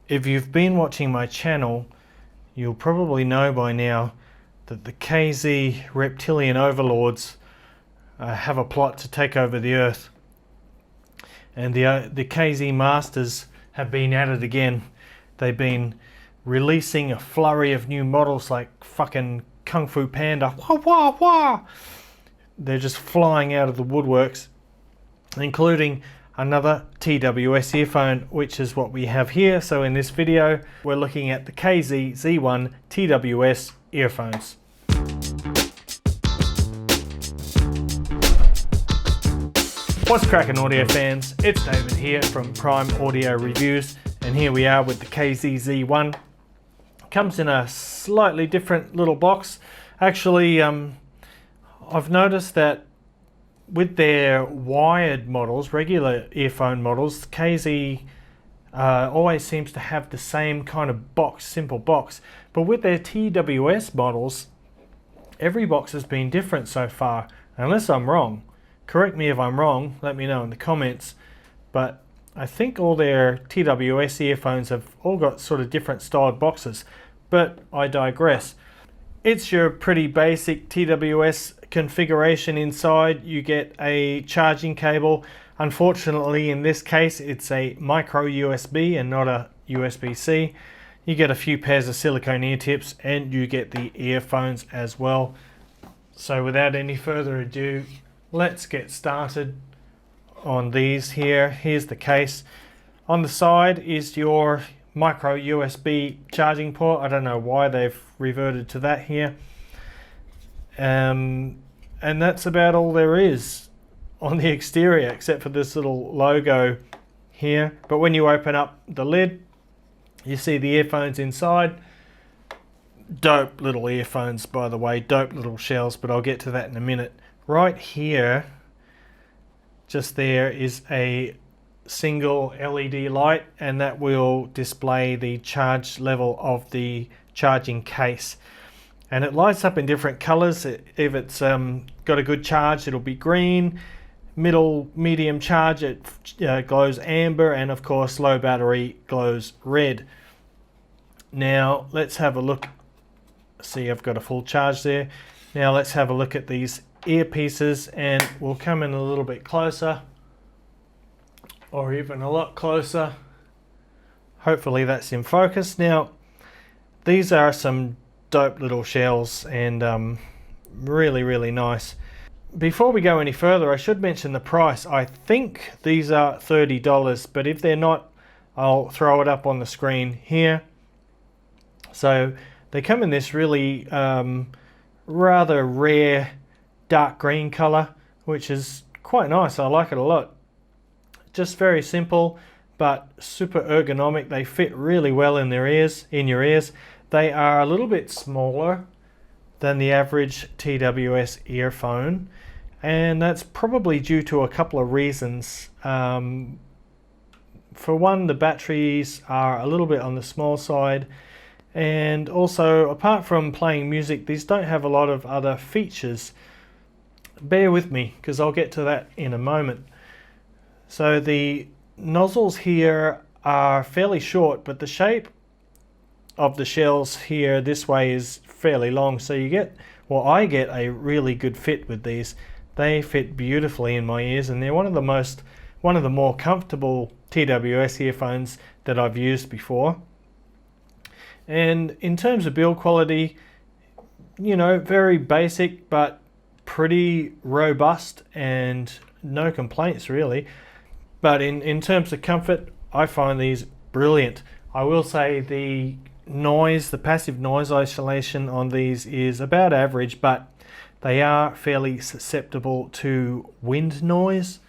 If you've been watching my channel, you'll probably know by now that the KZ reptilian overlords have a plot to take over the Earth. And the KZ masters have been at it again. They've been releasing a flurry of new models like fucking Kung Fu Panda. Wah, wah, wah. They're just flying out of the woodworks, including another TWS earphone, which is what we have here. So in this video, we're looking at the KZ Z1 TWS earphones. What's cracking, audio fans? It's David here from Prime Audio Reviews, and here we are with the KZ Z1. Comes in a slightly different little box. Actually, I've noticed that with their wired models, regular earphone models, KZ always seems to have the same kind of box, simple box. But with their TWS models, every box has been different so far, unless I'm wrong. Correct me if I'm wrong, let me know in the comments. But I think all their TWS earphones have all got sort of different styled boxes. But I digress. It's your pretty basic TWS configuration inside. You get a charging cable. Unfortunately, in this case, it's a micro USB and not a USB-C. You get a few pairs of silicone ear tips and you get the earphones as well. So without any further ado, let's get started on these here. Here's the case. On the side is your micro USB charging port. I don't know why they've reverted to that here. And that's about all there is on the exterior, except for this little logo here. But when you open up the lid, you see the earphones inside. Dope little earphones, by the way, dope little shells, but I'll get to that in a minute. Right here, just there, is a single LED light, and that will display the charge level of the charging case. And it lights up in different colors. If it's got a good charge, it'll be green. Medium charge, it glows amber, and of course low battery glows red. Now let's have a look. See, I've got a full charge there. Now let's have a look at these earpieces, and we'll come in a little bit closer, or even a lot closer. Hopefully that's in focus. Now these are some dope little shells, and really nice. Before we go any further, I should mention the price. I think these are $30, but if they're not, I'll throw it up on the screen here. So they come in this really rather rare dark green color, which is quite nice. I like it a lot. Just very simple but super ergonomic. They fit really well in your ears. They are a little bit smaller than the average TWS earphone, and that's probably due to a couple of reasons. For one, the batteries are a little bit on the small side, and also, apart from playing music, these don't have a lot of other features. Bear with me, because I'll get to that in a moment. So the nozzles here are fairly short, but the shape of the shells here this way is fairly long, so you get, well, I get a really good fit with these. They fit beautifully in my ears, and they're one of the more comfortable TWS earphones that I've used before. And in terms of build quality, you know, very basic but pretty robust, and no complaints really. But in terms of comfort, I find these brilliant. I will say the passive noise isolation on these is about average, but they are fairly susceptible to wind noise.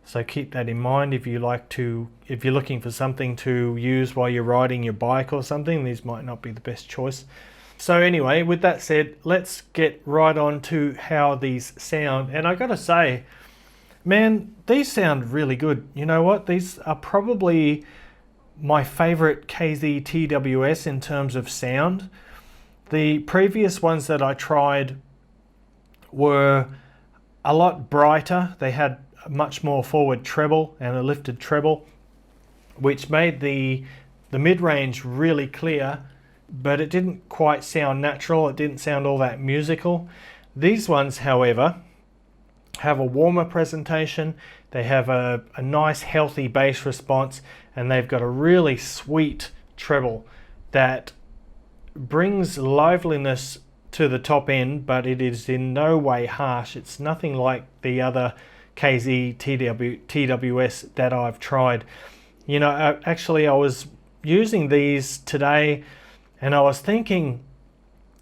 So keep that in mind if you're looking for something to use while you're riding your bike or something. These might not be the best choice. So anyway, with that said, let's get right on to how these sound. And I gotta say, man, these sound really good. You know what? These are probably my favorite KZ TWS in terms of sound. The previous ones that I tried were a lot brighter. They had a much more forward treble and a lifted treble, which made the the mid-range really clear, but it didn't quite sound natural. It didn't sound all that musical. These ones, however, have a warmer presentation. They have a nice healthy bass response, and they've got a really sweet treble that brings liveliness to the top end, but it is in no way harsh. It's nothing like the other KZ TWS that I've tried. You know, actually I was using these today and I was thinking,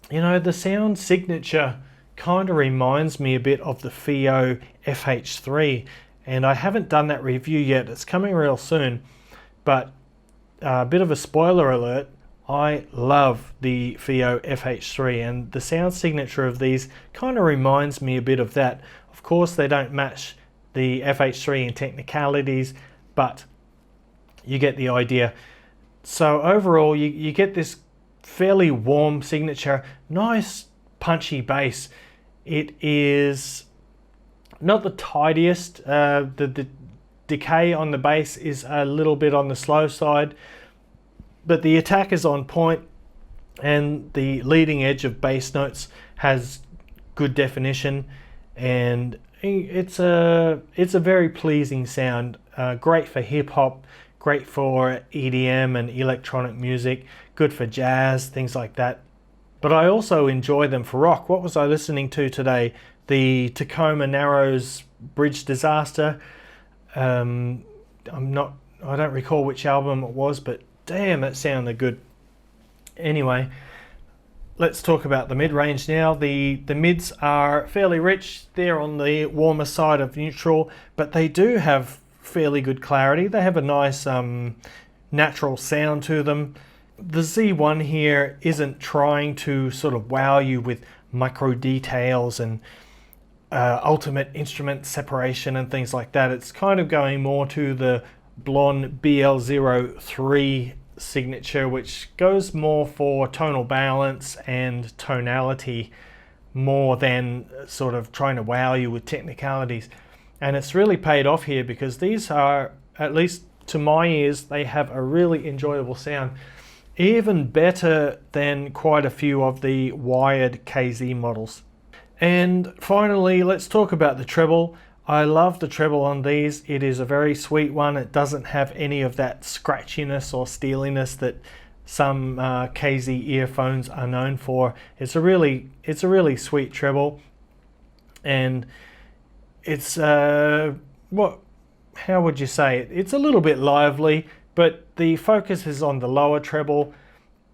you know, the sound signature kind of reminds me a bit of the flaw FH3, and I haven't done that review yet. It's coming real soon, but a bit of a spoiler alert, I love the flaw FH3, and the sound signature of these kind of reminds me a bit of that. Of course they don't match the FH3 in technicalities, but you get the idea. So overall you get this fairly warm signature, nice punchy bass. It is not the tidiest. The decay on the bass is a little bit on the slow side, but the attack is on point, and the leading edge of bass notes has good definition, and it's a very pleasing sound. Great for hip hop, great for EDM and electronic music, good for jazz, things like that. But I also enjoy them for rock. What was I listening to today? The Tacoma Narrows Bridge Disaster. I don't recall which album it was, but damn, that sounded good. Anyway, let's talk about the mid-range now. The mids are fairly rich. They're on the warmer side of neutral, but they do have fairly good clarity. They have a nice natural sound to them. The Z1 here isn't trying to sort of wow you with micro details and ultimate instrument separation and things like that. It's kind of going more to the Blonde BL03 signature, which goes more for tonal balance and tonality more than sort of trying to wow you with technicalities. And it's really paid off here, because these are, at least to my ears, they have a really enjoyable sound. Even better than quite a few of the wired KZ models. And finally, let's talk about the treble. I love the treble on these. It is a very sweet one. It doesn't have any of that scratchiness or steeliness that some KZ earphones are known for. It's a really sweet treble, and it's how would you say it? It's a little bit lively, but the focus is on the lower treble.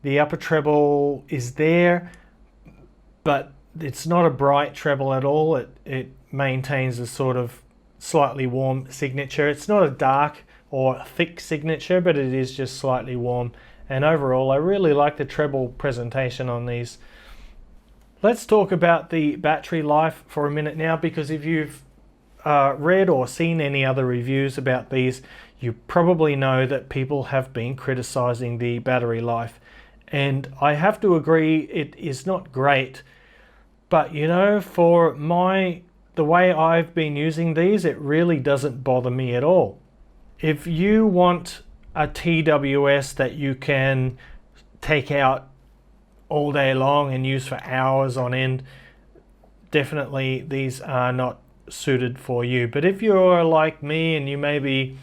The upper treble is there, but it's not a bright treble at all. It maintains a sort of slightly warm signature. It's not a dark or thick signature, but it is just slightly warm. And overall, I really like the treble presentation on these. Let's talk about the battery life for a minute now, because if you've read or seen any other reviews about these, you probably know that people have been criticizing the battery life. And I have to agree, it is not great. But you know, for the way I've been using these, it really doesn't bother me at all. If you want a TWS that you can take out all day long and use for hours on end, definitely these are not suited for you. But if you're like me and you may be,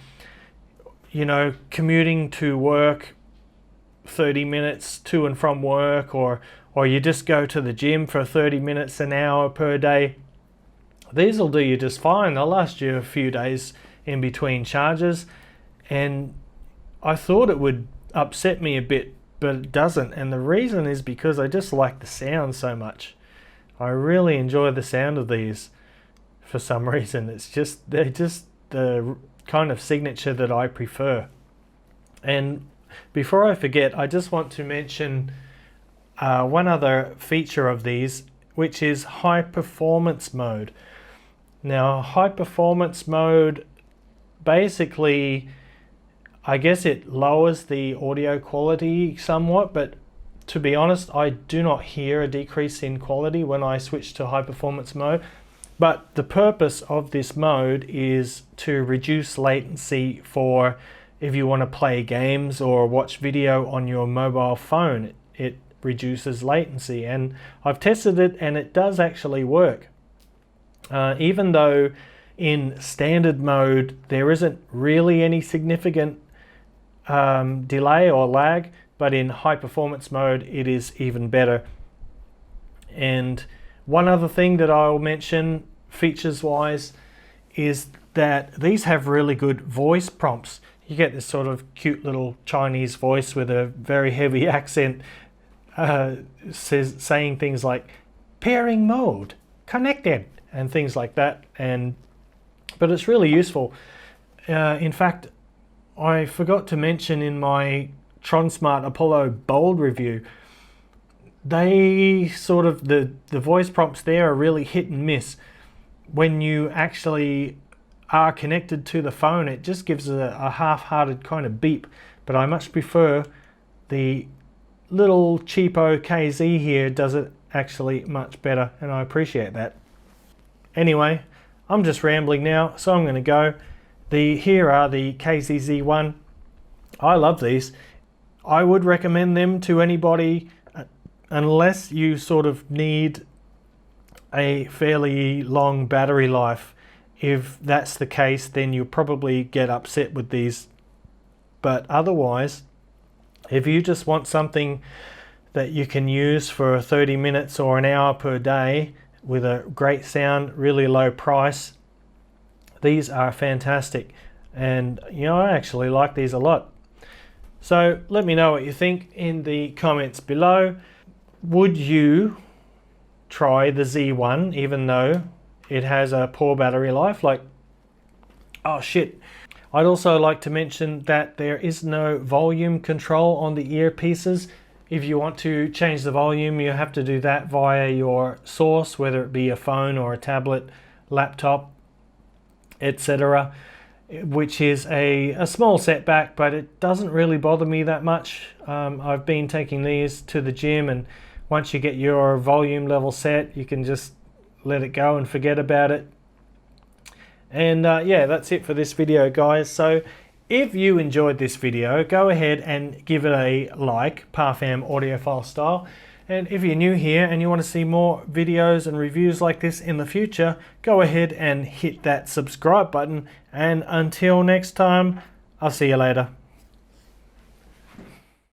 you know, commuting to work 30 minutes to and from work, or you just go to the gym for 30 minutes an hour per day, these will do you just fine. They'll last you a few days in between charges, and I thought it would upset me a bit, but it doesn't. And the reason is because I just like the sound so much. I really enjoy the sound of these for some reason. They're just the kind of signature that I prefer. And before I forget, I just want to mention one other feature of these, which is high performance mode. Now, high performance mode, basically, I guess it lowers the audio quality somewhat, but to be honest, I do not hear a decrease in quality when I switch to high performance mode. But the purpose of this mode is to reduce latency for if you want to play games or watch video on your mobile phone. It reduces latency, and I've tested it and it does actually work. Even though in standard mode there isn't really any significant delay or lag, but in high performance mode it is even better. And one other thing that I'll mention features wise is that these have really good voice prompts. You get this sort of cute little Chinese voice with a very heavy accent saying things like pairing mode, connected, and things like that. But it's really useful. In fact, I forgot to mention in my TronSmart Apollo Bold review, they sort of, the voice prompts there are really hit and miss. When you actually are connected to the phone, it just gives a half-hearted kind of beep. But I much prefer the little cheapo KZ here, does it actually much better, and I appreciate that. Anyway, I'm just rambling now, so I'm going to go. Here are the KZ Z1. I love these. I would recommend them to anybody unless you sort of need a fairly long battery life. If that's the case, then you'll probably get upset with these. But otherwise, if you just want something that you can use for 30 minutes or an hour per day with a great sound, really low price, these are fantastic. And you know, I actually like these a lot. So let me know what you think in the comments below. Would you try the Z1 even though it has a poor battery life? Like, oh shit. I'd also like to mention that there is no volume control on the earpieces. If you want to change the volume, you have to do that via your source, whether it be a phone or a tablet, laptop, etc., which is a small setback, but it doesn't really bother me that much. I've been taking these to the gym, and once you get your volume level set, you can just let it go and forget about it. And yeah, that's it for this video, guys. So if you enjoyed this video, go ahead and give it a like, Parfam audiophile style. And if you're new here and you want to see more videos and reviews like this in the future, go ahead and hit that subscribe button. And until next time, I'll see you later.